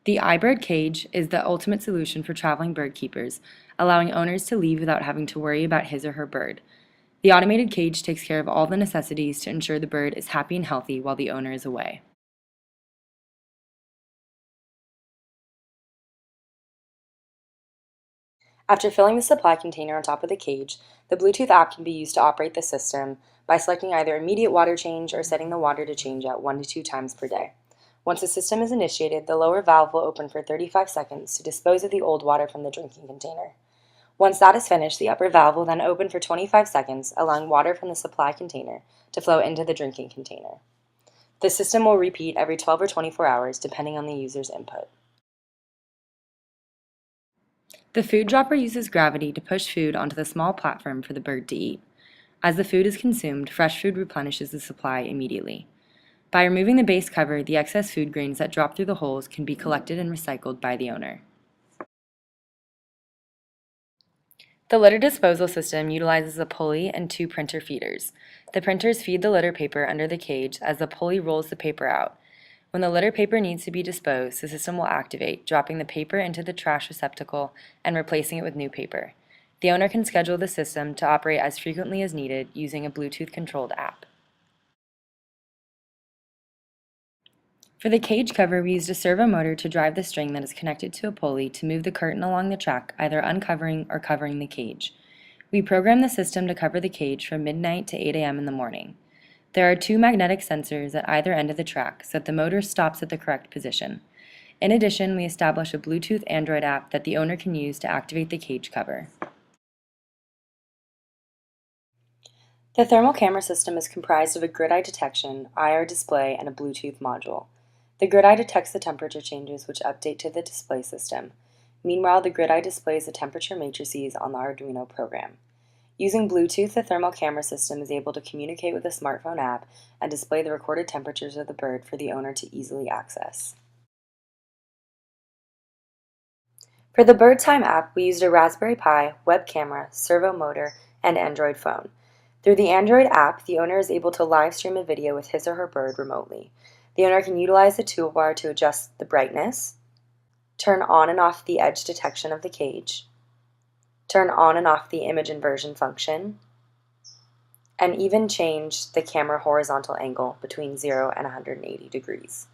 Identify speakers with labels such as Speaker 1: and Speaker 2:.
Speaker 1: The iBird cage is the ultimate solution for traveling bird keepers, allowing owners to leave without having to worry about his or her bird. The automated cage takes care of all the necessities to ensure the bird is happy and healthy while the owner is away. After filling the supply container on top of the cage, the Bluetooth app can be used to operate the system by selecting either immediate water change or setting the water to change at 1 to 2 times per day. Once the system is initiated, the lower valve will open for 35 seconds to dispose of the old water from the drinking container. Once that is finished, the upper valve will then open for 25 seconds, allowing water from the supply container to flow into the drinking container. The system will repeat every 12 or 24 hours, depending on the user's input. The food dropper uses gravity to push food onto the small platform for the bird to eat. As the food is consumed, fresh food replenishes the supply immediately. By removing the base cover, the excess food grains that drop through the holes can be collected and recycled by the owner. The litter disposal system utilizes a pulley and 2 printer feeders. The printers feed the litter paper under the cage as the pulley rolls the paper out. When the litter paper needs to be disposed, the system will activate, dropping the paper into the trash receptacle and replacing it with new paper. The owner can schedule the system to operate as frequently as needed using a Bluetooth-controlled app. For the cage cover, we used a servo motor to drive the string that is connected to a pulley to move the curtain along the track, either uncovering or covering the cage. We programmed the system to cover the cage from midnight to 8 a.m. in the morning. There are 2 magnetic sensors at either end of the track so that the motor stops at the correct position. In addition, we established a Bluetooth Android app that the owner can use to activate the cage cover. The thermal camera system is comprised of a grid-eye detection, IR display, and a Bluetooth module. The grid-eye detects the temperature changes which update to the display system. Meanwhile, the grid-eye displays the temperature matrices on the Arduino program. Using Bluetooth, the thermal camera system is able to communicate with the smartphone app and display the recorded temperatures of the bird for the owner to easily access. For the Bird Time app, we used a Raspberry Pi, web camera, servo motor, and Android phone. Through the Android app, the owner is able to live stream a video with his or her bird remotely. The owner can utilize the toolbar to adjust the brightness, turn on and off the edge detection of the cage, turn on and off the image inversion function, and even change the camera horizontal angle between 0 and 180 degrees.